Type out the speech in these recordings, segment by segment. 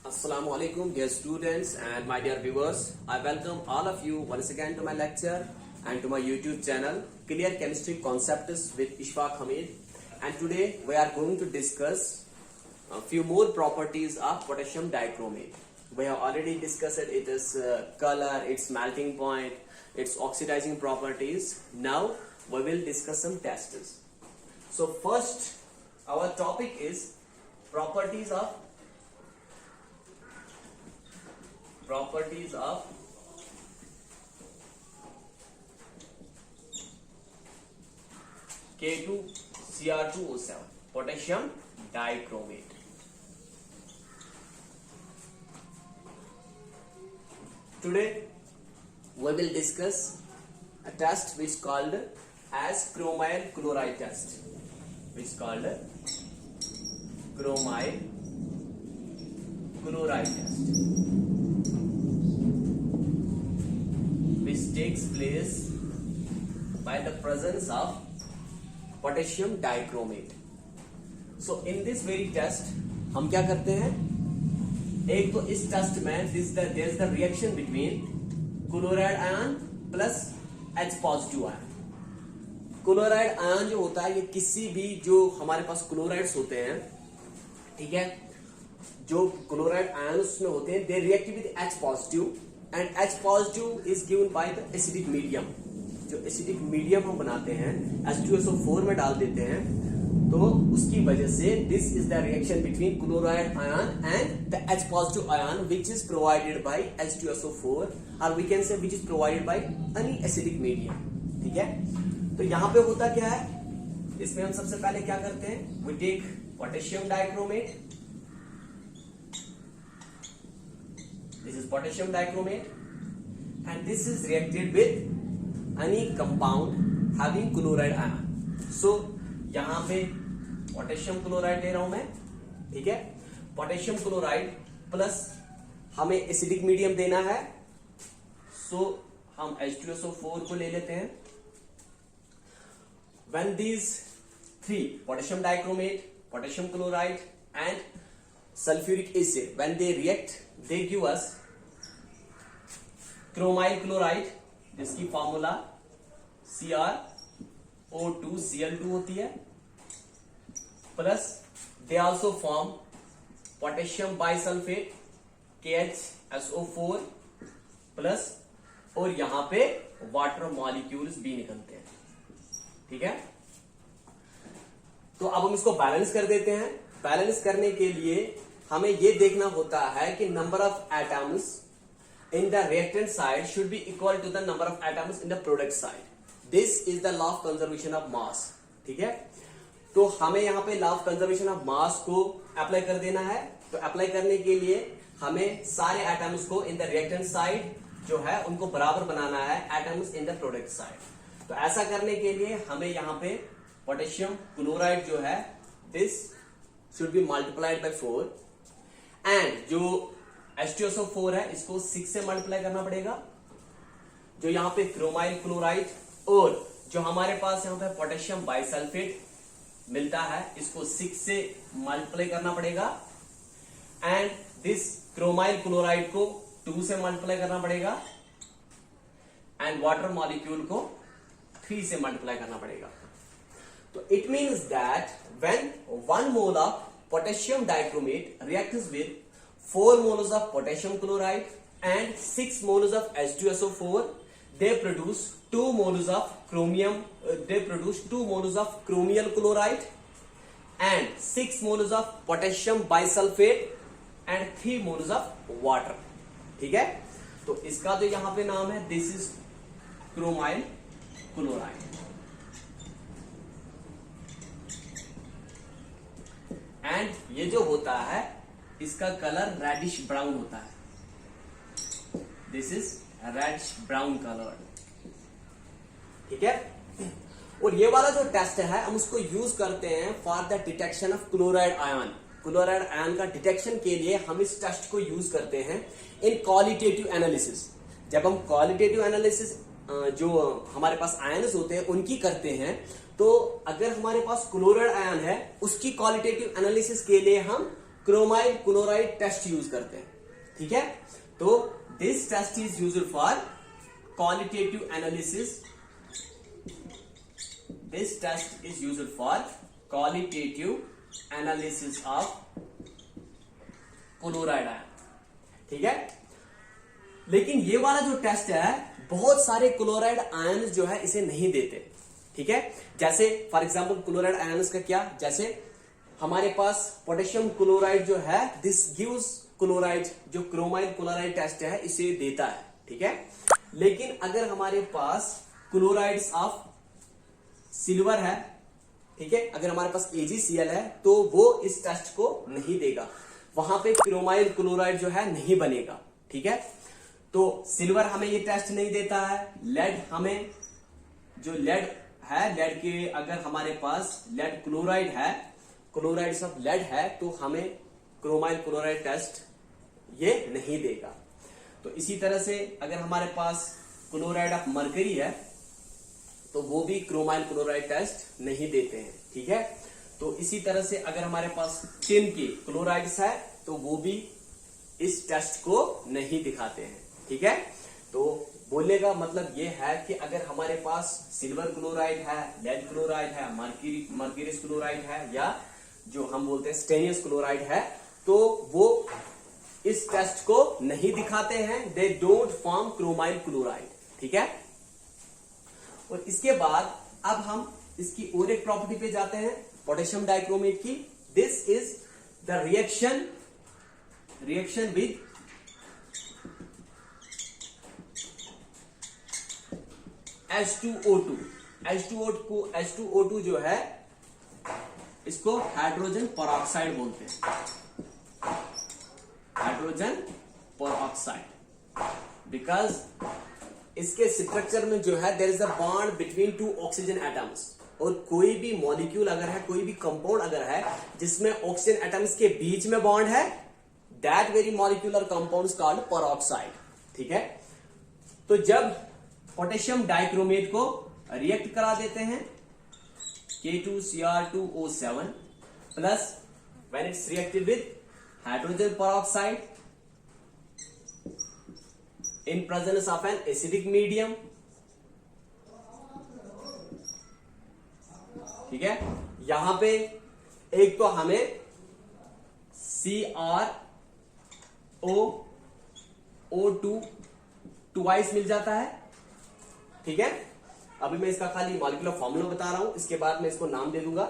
Assalamu alaikum, dear students and my dear viewers. I welcome all of you once again to my lecture and to my YouTube channel, Clear Chemistry Concepts with Ishfaq Hamid. And today we are going to discuss a few more properties of potassium dichromate. We have already discussed its color, its melting point, its oxidizing properties. Now we will discuss some tests. So first, our topic is properties of K2Cr2O7 potassium dichromate. Today we will discuss a test which is called as chromyl chloride test, which is called chromyl chloride test, which takes place by the presence of potassium dichromate. So in this very test हम क्या करते हैं, एक तो इस test में there is the reaction between chloride ion plus H positive ion. Chloride ion जो होता है ये किसी भी जो हमारे पास क्लोराइड्स होते हैं, ठीक है, जो क्लोराइड आयन उसमें होते हैं, they react with H positive and H positive is given by the acidic medium. जो एसिडिक मीडियम हम बनाते हैं H2SO4 में डाल देते हैं, तो उसकी वजह से this is the reaction between chloride ion and the H positive ion which is provided by H2SO4 और we can say which is provided by any acidic medium. ठीक है, तो यहां पे होता क्या है, इसमें हम सबसे पहले क्या करते हैं, we take potassium dichromate. This is potassium dichromate and this is reacted with any compound having chloride ion. So यहां पे पोटेशियम क्लोराइड ले रहा हूं मैं, ठीक है, पोटेशियम क्लोराइड प्लस हमें एसिडिक मीडियम देना है, सो हम H2SO4 को ले लेते हैं. When these three, potassium dichromate, potassium chloride and sulfuric acid, when they react, they give us chromyl chloride, जिसकी फॉर्मूला CrO2Cl2 होती है, plus they also form potassium bisulfate KHSO4 plus, और यहां पे वाटर मॉलिक्यूल्स भी निकलते हैं. ठीक है, तो अब हम इसको बैलेंस कर देते हैं. बैलेंस करने के लिए हमें यह देखना होता है कि number of atoms in the reactant side should be equal to the number of atoms in the product side. This is the law of conservation of mass. ठीक है, तो हमें यहां पे law of conservation of mass को apply कर देना है. तो अप्लाई करने के लिए हमें सारे एटम्स को इन द रिएक्टेंट साइड जो है उनको बराबर बनाना है atoms in the product side. तो ऐसा करने के लिए हमें यहां पे पोटेशियम क्लोराइड जो है this should be multiplied by 4 and जो H2SO4 है इसको 6 से मल्टीप्लाई करना पड़ेगा. जो यहां पे क्रोमाइल क्लोराइड और जो हमारे पास यहां पे पोटेशियम बाइसल्फेट मिलता है इसको 6 से मल्टीप्लाई करना पड़ेगा एंड दिस क्रोमाइल क्लोराइड को 2 से मल्टीप्लाई करना पड़ेगा एंड वाटर मॉलिक्यूल को 3 से मल्टीप्लाई करना पड़ेगा. तो it means that when 1 mole of potassium dichromate reacts with 4 moles of potassium chloride and 6 moles of H2SO4, they produce 2 moles of chromium. They produce 2 moles of chromial chloride and 6 moles of potassium bisulfate and 3 moles of water. ठीक है, तो इसका जो यहां पे नाम है this is chromyl chloride. And ये जो होता है इसका कलर रेडिश ब्राउन होता है. This is reddish brown colour. ठीक है, और ये वाला जो टेस्ट है हम उसको यूज करते हैं for the detection of chloride ion. Chloride ion का डिटेक्शन के लिए हम इस टेस्ट को यूज करते हैं इन क्वालिटेटिव एनालिसिस. जब हम क्वालिटेटिव एनालिसिस जो हमारे पास आयन्स होते हैं उनकी करते हैं, तो अगर हमारे पास क्लोराइड आयन है उसकी क्वालिटेटिव एनालिसिस के लिए हम क्रोमाइल क्लोराइड टेस्ट यूज करते हैं, ठीक है। तो this test is used for qualitative analysis, this test is used for qualitative analysis of chloride ion, ठीक है। लेकिन ये वाला जो टेस्ट है बहुत सारे क्लोराइड आयन जो है इसे नहीं देते, ठीक है। जैसे फॉर एग्जांपल क्लोराइड आयन्स का क्या, जैसे हमारे पास पोटेशियम क्लोराइड जो है दिस गिव्स क्लोराइड, जो क्रोमाइल क्लोराइड टेस्ट है इसे देता है, ठीक है। लेकिन अगर हमारे पास क्लोराइड्स ऑफ सिल्वर है, ठीक है, अगर हमारे पास AgCl है तो वो इस टेस्ट को नहीं देगा, वहां पे क्रोमाइल क्लोराइड जो है नहीं बनेगा, ठीक है। तो सिल्वर हमें ये टेस्ट नहीं देता है, लेड हमें, जो लेड है, लेड के अगर हमारे पास लेड क्लोराइड है, क्लोराइड्स ऑफ लेड है, तो हमें क्रोमाइल क्लोराइड टेस्ट ये नहीं देगा। तो इसी तरह से अगर हमारे पास क्लोराइड ऑफ मरकरी है तो वो भी क्रोमाइल क्लोराइड टेस्ट नहीं देते हैं, ठीक है। तो इसी तरह से अगर हमारे पास टिन के क्लोराइड्स है तो वो भी इस टेस्ट को नहीं दिखाते हैं, ठीक है। तो बोलने का मतलब ये है कि अगर हमारे पास सिल्वर क्लोराइड है, लेड क्लोराइड है, मर्क्यूरियस क्लोराइड है, या जो हम बोलते हैं स्टेनियस क्लोराइड है, तो वो इस टेस्ट को नहीं दिखाते हैं, they don't form chromyl chloride, ठीक है। और इसके बाद अब हम इसकी और एक प्रॉपर्टी पे जाते हैं पोटेशियम डाइक्रोमेट की। This is the reaction with H2O2। H2O2 जो है इसको हाइड्रोजन परऑक्साइड बोलते हैं, हाइड्रोजन परऑक्साइड, बिकॉज इसके स्ट्रक्चर में जो है there is a bond between two oxygen atoms. और कोई भी मॉलिक्यूल अगर है, कोई भी कंपाउंड अगर है जिसमें ऑक्सीजन एटम्स के बीच में बॉन्ड है, that very molecular compound called peroxide, ठीक है। तो जब पोटेशियम डाइक्रोमेट को रिएक्ट करा देते हैं K2Cr2O7 plus when it's reacted with hydrogen peroxide in presence of N acidic medium, ठीक है। यहां पे एक तो हमें CrO2 ट्वाइस मिल जाता है, ठीक है। अभी मैं इसका खाली मॉलिक्यूलर फॉर्मूला बता रहा हूं, इसके बाद मैं इसको नाम दे दूंगा,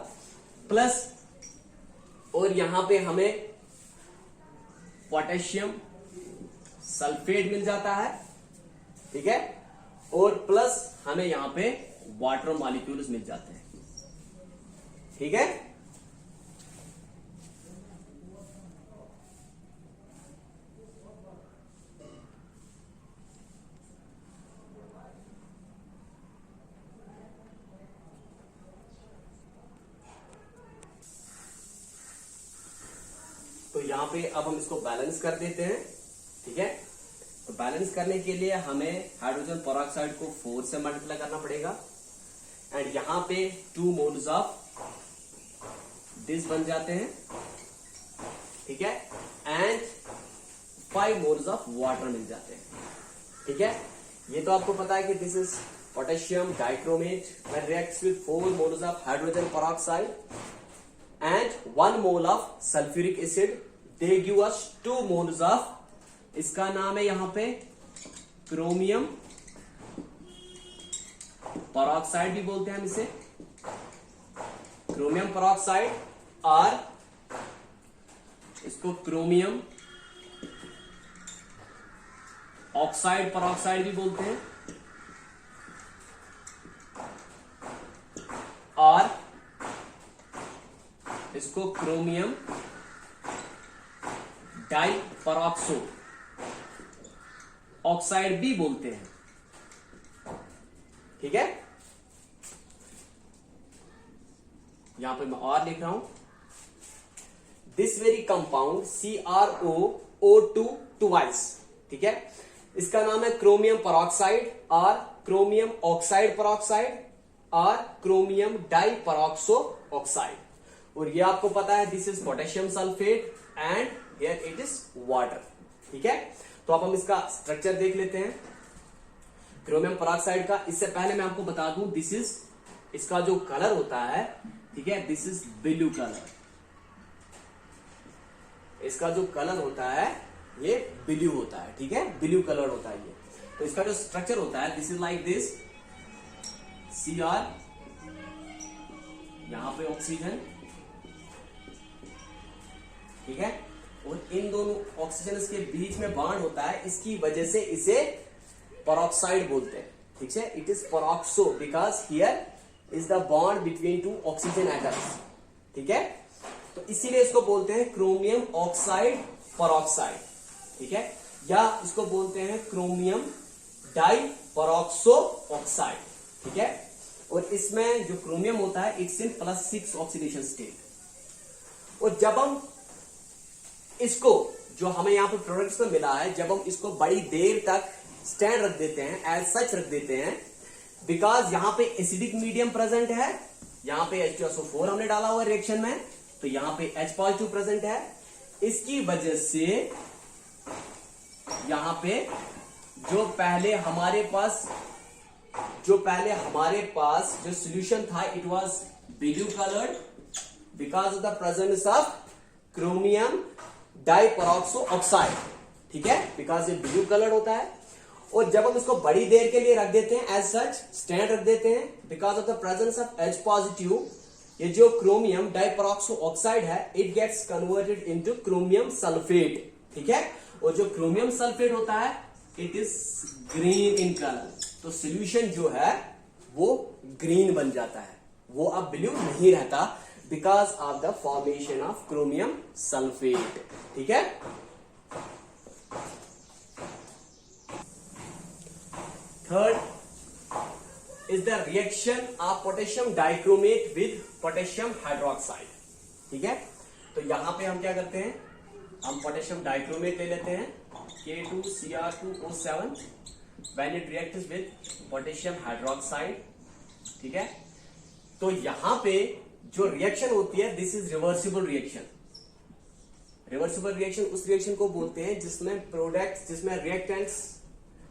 प्लस और यहां पे हमें पोटेशियम सल्फेट मिल जाता है, ठीक है। और प्लस हमें यहां पे वाटर मॉलिक्यूल्स मिल जाते हैं, ठीक है। तो यहां पे अब हम इसको बैलेंस कर देते हैं, ठीक है। तो बैलेंस करने के लिए हमें हाइड्रोजन परऑक्साइड को 4 से मल्टीप्लाई करना पड़ेगा, एंड यहां पे 2 मोल्स ऑफ दिस बन जाते हैं, ठीक है, एंड 5 मोल्स ऑफ वाटर मिल जाते हैं, ठीक है। ये तो आपको पता है कि this is potassium dichromate when reacts with 4 moles of hydrogen peroxide and 1 mole of sulfuric acid, they give us 2 moles of, इसका नाम है यहां पे क्रोमियम परऑक्साइड भी बोलते हैं हम इसे, क्रोमियम परऑक्साइड, और इसको क्रोमियम ऑक्साइड परऑक्साइड भी बोलते हैं, और इसको क्रोमियम डाई परऑक्सो ऑक्साइड भी बोलते हैं, ठीक है। यहां पे मैं और लिख रहा हूं, this very compound CrOO2 twice, ठीक है, इसका नाम है क्रोमियम परऑक्साइड और क्रोमियम ऑक्साइड परऑक्साइड और क्रोमियम डाई परऑक्सो ऑक्साइड। और ये आपको पता है this is potassium sulphate and here it is water. ठीक है, तो अब हम इसका स्ट्रक्चर देख लेते हैं क्रोमियम पेरोक्साइड का। इससे पहले मैं आपको बता दूं, दिस इज, इसका जो कलर होता है, ठीक है, दिस इज ब्लू कलर। इसका जो कलर होता है ये ब्लू होता है। ठीक है, ब्लू कलर होता है ये। तो इसका जो स्ट्रक्चर होता है, this is like this, Cr, यहां पे ऑक्सीजन, ठीक है, और इन दोनों ऑक्सीजन के बीच में बॉन्ड होता है, इसकी वजह से इसे पेरोक्साइड बोलते हैं। ठीक है, it is peroxo because here is the bond between two oxygen atoms. ठीक है, तो इसीलिए इसको बोलते हैं क्रोमियम ऑक्साइड पेरोक्साइड। ठीक है, या इसको बोलते हैं क्रोमियम डाई पेरोक्सो ऑक्साइड। ठीक है, और इसमें जो क्रोमियम होता है इट्स इन +6 ऑक्सीडेशन स्टेट। और जब हम इसको, जो हमें यहां पर प्रोडक्ट्स में मिला है, जब हम इसको बड़ी देर तक स्टैंड रख देते हैं, एज सच रख देते हैं, बिकॉज यहां पे एसिडिक मीडियम प्रेजेंट है, यहां पे H2SO4 हमने डाला हुआ रिएक्शन में, तो यहां पे H पॉजिटिव प्रेजेंट है। इसकी वजह से यहां पे जो पहले हमारे पास जो सॉल्यूशन था, it was blue coloured because of the presence of chromium diperoxo oxide. ठीक है, बिकॉज ये ब्लू कलर होता है। और जब हम इसको बड़ी देर के लिए रख देते हैं, एज सच स्टैंड रख देते हैं, because of the presence of H positive, ये जो क्रोमियम डाइपेरोक्सो ऑक्साइड है, it gets converted into chromium sulphate. ठीक है, और जो क्रोमियम सल्फेट होता है, it is green in colour. तो सॉल्यूशन जो है वो ग्रीन बन जाता है, वो अब ब्लू नहीं रहता, because of the formation of chromium sulphate. ठीक है, third is the reaction of potassium dichromate with potassium hydroxide. ठीक है, तो यहां पे हम क्या करते हैं, हम पोटेशियम डाइक्रोमेट ले लेते हैं, K2Cr2O7 when it reacts with potassium hydroxide. ठीक है, तो यहां पे जो रिएक्शन होती है, this is reversible reaction. Reversible reaction उस रिएक्शन को बोलते हैं जिसमें reactants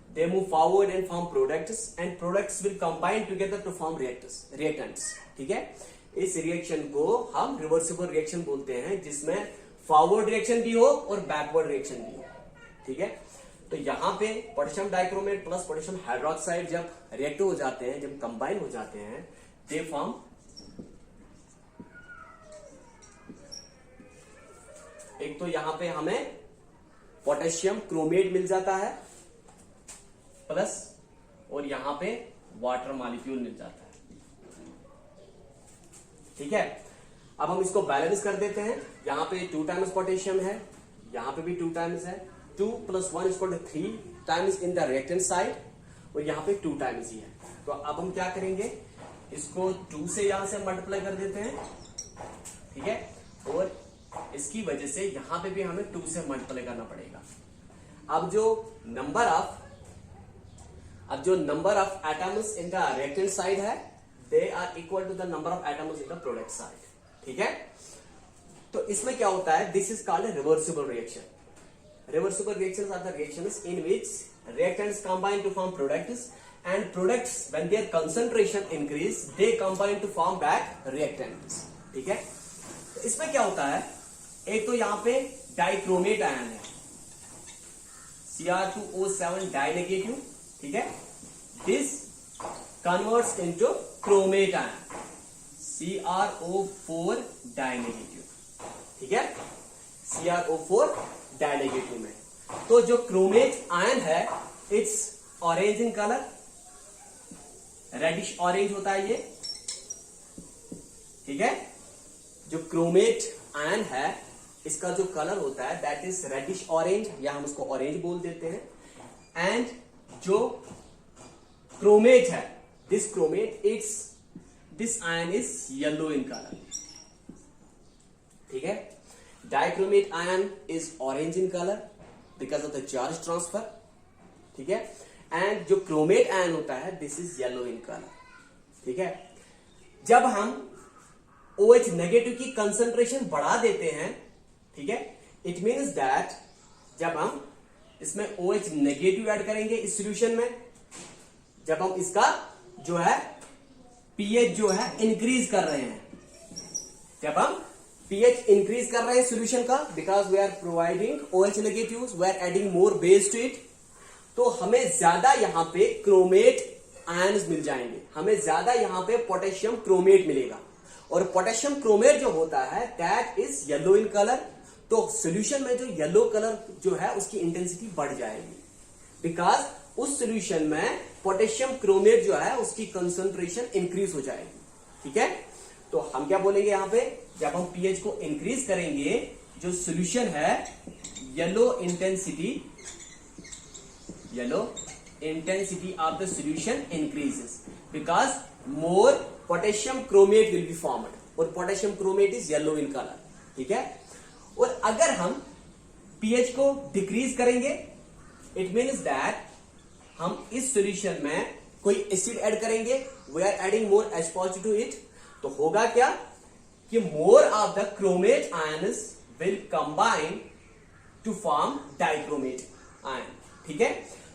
they move forward and form products and products will combine together to form reactants। ठीक है, इस रिएक्शन को हम रिवर्सिबल रिएक्शन बोलते हैं, जिसमें फॉरवर्ड रिएक्शन भी हो और बैकवर्ड रिएक्शन भी हो। ठीक है, तो यहां पे potassium dichromate plus potassium hydroxide जब रिएक्ट हो जाते हैं, जब कंबाइन हो जाते हैं, दे फॉर्म एक तो यहां पे हमें पोटेशियम क्रोमेट मिल जाता है प्लस, और यहां पे वाटर मॉलिक्यूल मिल जाता है। ठीक है, अब हम इसको बैलेंस कर देते हैं। यहां पे 2 टाइम्स पोटेशियम है, यहां पे भी 2 टाइम्स है, 2 + 1 = 3 times in the reactant side, और यहां पे 2 टाइम्स ही है। तो अब हम क्या करेंगे, इसको 2 से यहां से मल्टीप्लाई कर देते हैं। ठीक है, और इसकी वजह से यहां पे भी हमें 2 से मल्टीप्लाई करना पड़ेगा। अब जो number of atoms in the reactant side है, they are equal to the number of atoms in the product side. ठीक है, तो इसमें क्या होता है, this is called reversible reaction. Reversible reactions are the reactions in which reactants combine to form products, and products when their concentration increase they combine to form back reactants। ठीक है, तो इसमें क्या होता है, एक तो यहां पे डाइक्रोमेट आयन है, Cr2O7 डाई नेगेटिव। ठीक है, this converts into chromate ion, CrO4 di negative. ठीक है, CrO4 डाई नेगेटिव में, तो जो क्रोमेट आयन है, it's orange in colour, reddish orange होता है ये। ठीक है, जो क्रोमेट आयन है, इसका जो कलर होता है दैट इज रेडिश ऑरेंज, या हम उसको ऑरेंज बोल देते हैं। एंड जो क्रोमेट है, this ion is yellow in colour. ठीक है, dichromate ion is orange in colour because of the charge transfer. ठीक है, एंड जो क्रोमेट आयन होता है, this is yellow in colour. ठीक है, जब हम OH नेगेटिव की कंसंट्रेशन बढ़ा देते हैं, ठीक है, इट मीन्स दैट जब हम इसमें OH नेगेटिव ऐड करेंगे इस सॉल्यूशन में, जब हम इसका जो है pH जो है इंक्रीज कर रहे हैं, जब हम pH इंक्रीज कर रहे हैं सॉल्यूशन का, because we are providing OH negative, we are adding more base to it, तो हमें ज्यादा यहां पे क्रोमेट आयन्स मिल जाएंगे, हमें ज्यादा यहां पे पोटेशियम क्रोमेट मिलेगा। और पोटेशियम क्रोमेट जो होता है that is yellow in colour, तो सॉल्यूशन में जो येलो कलर जो है उसकी इंटेंसिटी बढ़ जाएगी, बिकॉज उस सॉल्यूशन में पोटेशियम क्रोमेट जो है उसकी कंसंट्रेशन इंक्रीज हो जाएगी। ठीक है, तो हम क्या बोलेंगे यहां पे, जब हम pH को इंक्रीज करेंगे, जो सॉल्यूशन है yellow intensity of the solution increases because more potassium chromate will be formed, और potassium chromate is yellow in colour. ठीक है, और अगर हम pH को डिक्रीज करेंगे, इट मीन्स दैट हम इस सॉल्यूशन में कोई एसिड ऐड करेंगे, we are adding more H positive to it, तो होगा क्या कि more of the chromate ions will combine to form dichromate ion. ठीक है,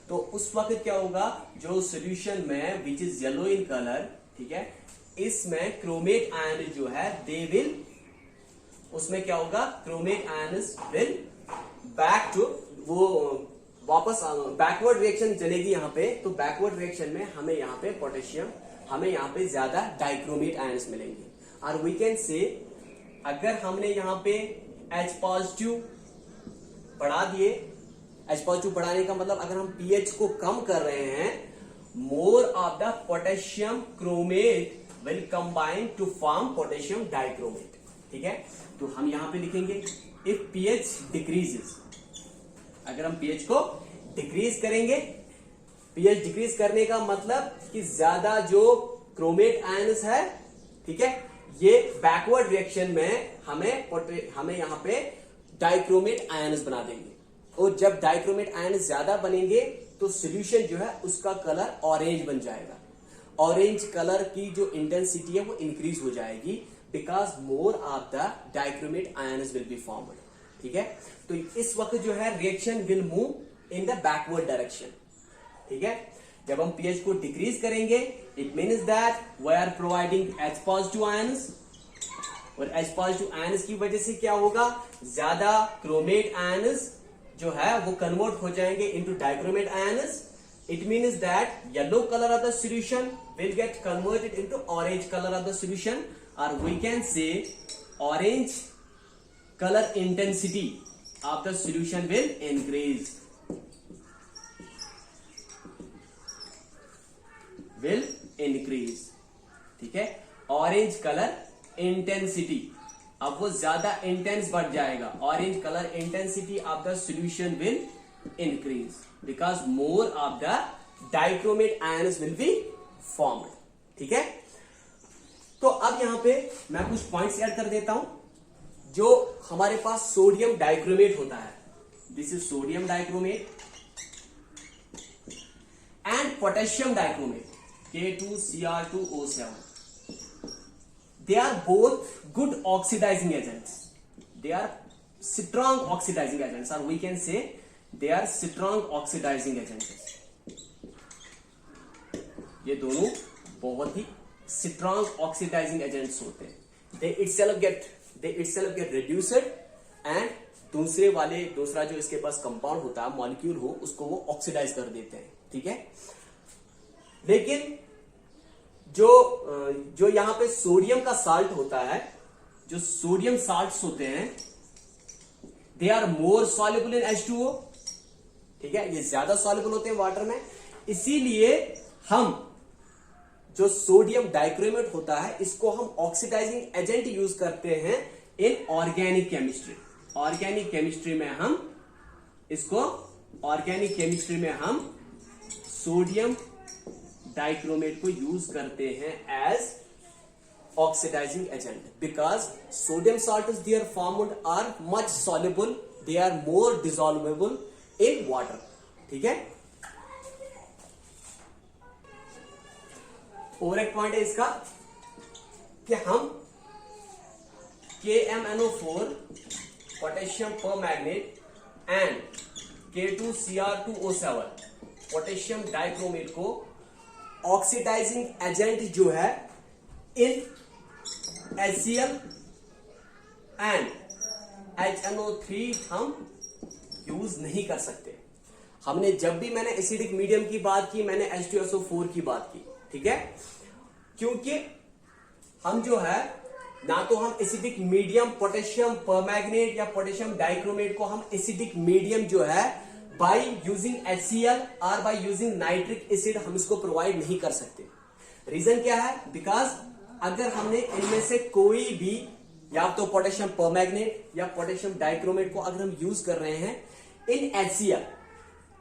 तो उस वक्त क्या होगा, जो सॉल्यूशन में which is yellow in colour, ठीक है, इसमें क्रोमेट आयन जो है दे विल, उसमें क्या होगा, chromate ions will back to, वो वापस बैकवर्ड रिएक्शन चलेगी यहां पे, तो बैकवर्ड रिएक्शन में हमें यहां पे पोटेशियम, हमें यहां पे ज्यादा डाइक्रोमेट आयन्स मिलेंगे। और वी कैन से, अगर हमने यहां पे H पॉजिटिव बढ़ा दिए, H पॉजिटिव बढ़ाने का मतलब अगर हम pH को कम कर रहे हैं, more of the potassium chromate will combine to form potassium dichromate. ठीक है, तो हम यहां पे लिखेंगे इफ pH डिक्रीजेस, अगर हम pH को डिक्रीज करेंगे, pH डिक्रीज करने का मतलब कि ज्यादा जो क्रोमेट आयन्स है, ठीक है, ये बैकवर्ड रिएक्शन में हमें यहां पे डाइक्रोमेट आयन्स बना देंगे, और जब डाइक्रोमेट आयन्स ज्यादा बनेंगे तो सॉल्यूशन जो है उसका कलर ऑरेंज बन जाएगा। ऑरेंज कलर की जो इंटेंसिटी है वो इंक्रीज हो जाएगी, because more of the dichromate ions will be formed. ठीक है, तो इस वक्त जो है reaction will move in the backward direction. ठीक है, जब हम pH को डिक्रीज करेंगे, it means that we are providing H positive ions, और H पॉजिटिव आयन्स की वजह से क्या होगा, ज्यादा क्रोमेट आयन्स जो है वो कन्वर्ट हो जाएंगे into dichromate ions. It means that yellow colour of the solution will get converted into orange colour of the solution, और we can say orange color intensity of the solution will increase, ठीक है, orange colour intensity, अब वो ज्यादा intense बढ़ जाएगा, orange colour intensity of the solution will increase because more of the dichromate ions will be formed. ठीक है, तो अब यहां पे मैं कुछ पॉइंट्स ऐड कर देता हूं। जो हमारे पास सोडियम डाइक्रोमेट होता है, this is sodium dichromate, and potassium dichromate K2Cr2O7, they are both good oxidizing agents, they are strong oxidizing agents, or we can say they are strong oxidizing agents। ये दोनों बहुत ही strong oxidizing agents होते हैं, they itself get reduced, and दूसरा जो इसके पास compound होता है, मॉलिक्यूल हो, उसको वो ऑक्सीडाइज कर देते हैं। ठीक है, लेकिन जो यहां पे सोडियम का साल्ट होता है, जो सोडियम साल्ट्स होते हैं, दे are more soluble in H2O। ठीक है, ये ज्यादा सॉल्युबल होते हैं वाटर में, इसीलिए हम जो सोडियम डाइक्रोमेट होता है इसको हम ऑक्सीडाइजिंग एजेंट यूज करते हैं in organic chemistry. Organic chemistry में हम सोडियम डाइक्रोमेट को यूज करते हैं as oxidising agent, because sodium salts they are formed are much soluble, they are more dissolvable in water. ठीक है, और एक पॉइंट है इसका कि हम KMnO4 potassium permanganate and K2Cr2O7 potassium dichromate को ऑक्सीडाइजिंग एजेंट जो है इन HCl एंड HNO3 हम यूज नहीं कर सकते। हमने जब भी मैंने एसिडिक मीडियम की बात की, मैंने H2SO4 की बात की, ठीक है, क्योंकि हम जो है ना तो हम एसिडिक मीडियम पोटेशियम परमैंगनेट या पोटेशियम डाइक्रोमेट को हम एसिडिक मीडियम जो है बाय यूजिंग HCl और बाय यूजिंग नाइट्रिक एसिड हम इसको प्रोवाइड नहीं कर सकते। रीजन क्या है? बिकॉज अगर हमने इनमें से कोई भी या तो पोटेशियम परमैंगनेट या पोटेशियम डाइक्रोमेट को अगर हम यूज कर रहे हैं इन HCl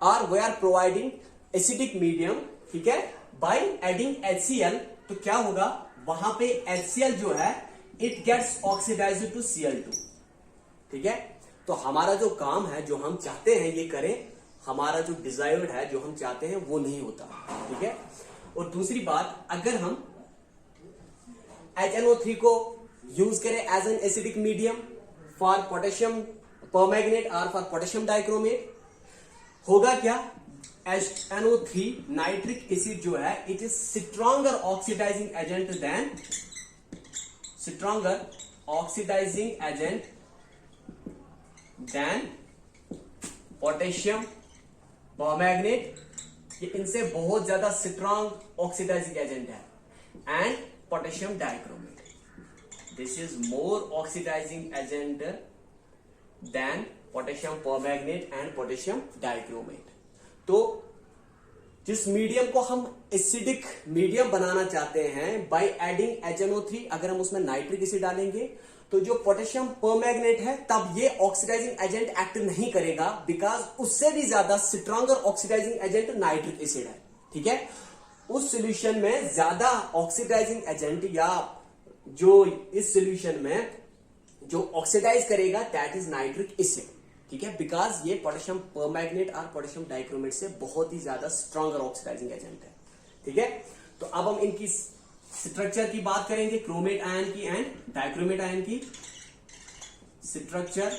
और we are providing acidic medium, ठीक है, बाय एडिंग HCl, तो क्या होगा वहां पे HCl जो है it gets oxidised to Cl2, ठीक है। तो हमारा जो काम है, जो हम चाहते हैं ये करें, हमारा जो डिजायर्ड है, जो हम चाहते हैं वो नहीं होता, ठीक है। और दूसरी बात, अगर हम HNO3 को यूज करें as an acidic medium for potassium permanganate और फॉर पोटेशियम डाइक्रोमेट, होगा क्या? HNO3 नाइट्रिक एसिड जो है it is stronger oxidising agent than potassium permanganate, ये इनसे बहुत ज्यादा स्ट्रॉन्ग ऑक्सीडाइजिंग एजेंट है। And potassium dichromate, this is more oxidising agent than potassium permanganate and potassium dichromate. तो जिस मीडियम को हम एसिडिक मीडियम बनाना चाहते हैं बाय एडिंग HNO3, अगर हम उसमें नाइट्रिक एसिड डालेंगे तो जो पोटेशियम परमैंगनेट है तब ये ऑक्सीडाइजिंग एजेंट एक्ट नहीं करेगा, बिकॉज उससे भी ज्यादा stronger oxidising agent nitric acid है, ठीक है। उस सॉल्यूशन में ज्यादा ऑक्सीडाइजिंग एजेंट या जो इस सॉल्यूशन में जो ऑक्सीडाइज करेगा दैट इज नाइट्रिक एसिड, ठीक है, बिकॉज ये पोटेशियम परमैंगनेट और पोटेशियम डाइक्रोमेट से बहुत ही ज्यादा स्ट्रॉन्गर ऑक्सीडाइजिंग एजेंट है, ठीक है। तो अब हम इनकी स्ट्रक्चर की बात करेंगे, क्रोमेट आयन की एंड डाइक्रोमेट आयन की। Structure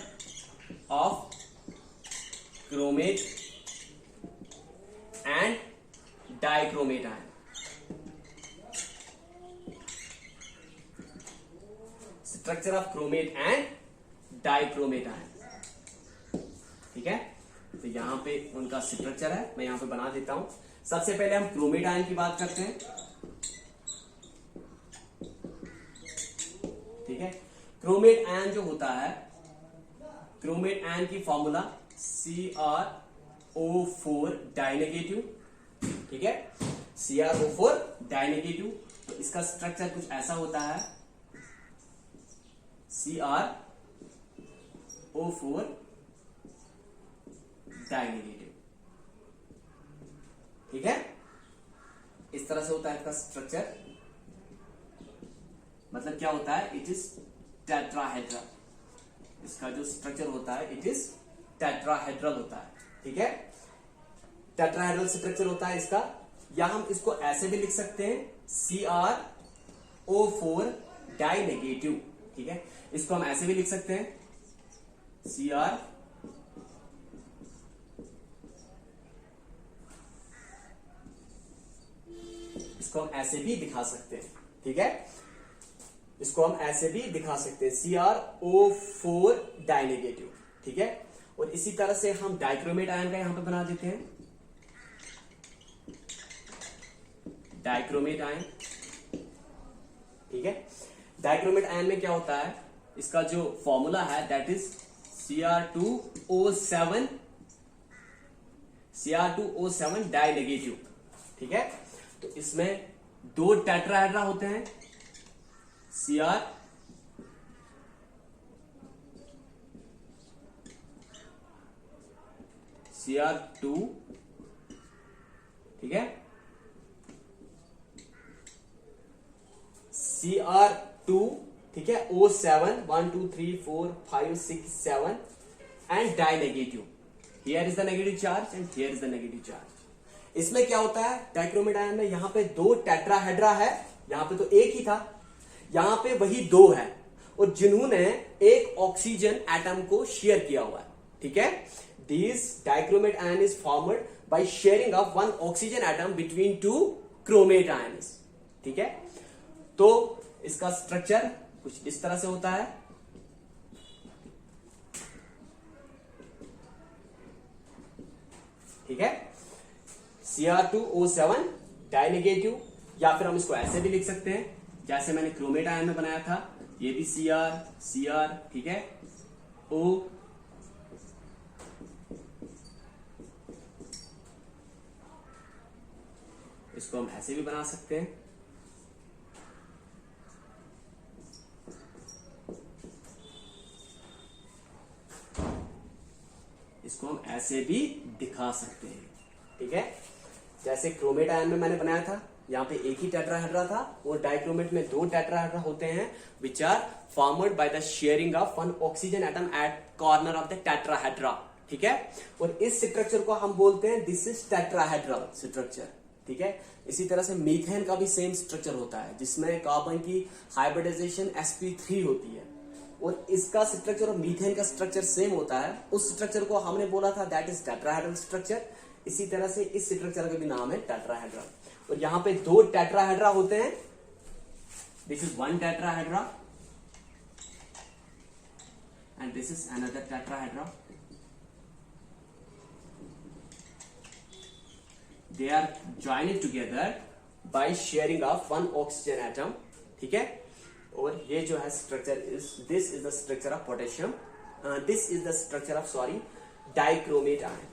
of chromate and dichromate ion. Structure of chromate and dichromate ion, ठीक है। तो यहां पे उनका स्ट्रक्चर है, मैं यहां पे बना देता हूं। सबसे पहले हम क्रोमेट आयन की बात करते हैं, ठीक है। क्रोमेट आयन जो होता है, क्रोमेट आयन की फॉर्मूला CrO4 डाइनेगेटिव, ठीक है, CrO4 डाइनेगेटिव। तो इसका स्ट्रक्चर कुछ ऐसा होता है, CrO4 डाइनेगेटिव, ठीक है। इस तरह से होता है इसका स्ट्रक्चर। मतलब क्या होता है? It is tetrahedral. इसका जो स्ट्रक्चर होता है इट इज टेट्राहेड्रल होता है, ठीक है। टेट्राहेड्रल स्ट्रक्चर होता है इसका, या हम इसको ऐसे भी लिख सकते हैं CrO4 डाइनेगेटिव, ठीक है। इसको हम ऐसे भी लिख सकते हैं इसको हम ऐसे भी दिखा सकते हैं, ठीक है। इसको हम ऐसे भी दिखा सकते हैं CrO4 डाइनेगेटिव, ठीक है। और इसी तरह से हम डाइक्रोमेट आयन का यहां पे बना देते हैं, डाइक्रोमेट आयन, ठीक है। डाइक्रोमेट आयन में क्या होता है? इसका जो फॉर्मूला है दैट इज Cr2O7 डाइनेगेटिव, ठीक है। तो इसमें दो टेट्राहेड्रा होते हैं, Cr2, ठीक है, Cr2, ठीक है, O7 1 2 3 4 5 6 7 and dinegative. Here is the negative charge and here is the negative charge. इसमें क्या होता है? डाइक्रोमेट आयन में यहां पे दो टेट्राहेड्रा है, यहां पे तो एक ही था, यहां पे वही दो है। और जिन्होंने एक ऑक्सीजन एटम को शेयर किया हुआ है, ठीक है। This dichromate ion is formed by sharing of one oxygen atom between two chromate ions, ठीक है। तो इसका स्ट्रक्चर कुछ इस तरह से होता है, ठीक है। Cr2O7 डाइनेगेटिव, या फिर हम इसको ऐसे भी लिख सकते हैं जैसे मैंने क्रोमेट आयन में बनाया था, ये भी Cr, ठीक है, O, इसको हम ऐसे भी बना सकते हैं, इसको हम ऐसे भी दिखा सकते हैं, ठीक है। जैसे क्रोमेट आयन में मैंने बनाया था, यहां पे एक ही टेट्राहेड्रा था, और डाइक्रोमेट में 2 टेट्राहेड्रा होते हैं which are formed by the sharing of one oxygen atom at corner of the tetrahedra, ठीक है। और इस स्ट्रक्चर को हम बोलते हैं दिस इज टेट्राहेड्रल स्ट्रक्चर, ठीक है। इसी तरह से मीथेन का भी सेम स्ट्रक्चर होता है जिसमें कार्बन की हाइब्रिडाइजेशन sp3 होती है, और इसका स्ट्रक्चर और मीथेन का स्ट्रक्चर सेम होता है। उस स्ट्रक्चर को हमने बोला था दैट इज टेट्राहेड्रल स्ट्रक्चर। इसी तरह से इस स्ट्रक्चर का भी नाम है टेट्राहेड्रा, और यहां पे 2 टेट्राहेड्रा होते हैं, this is 1 tetrahedra and this is another tetrahedra. They are joined together by sharing of one oxygen atom, ठीक है। और ये जो है structure is this is the structure of potassium, this is the structure of dichromate ion.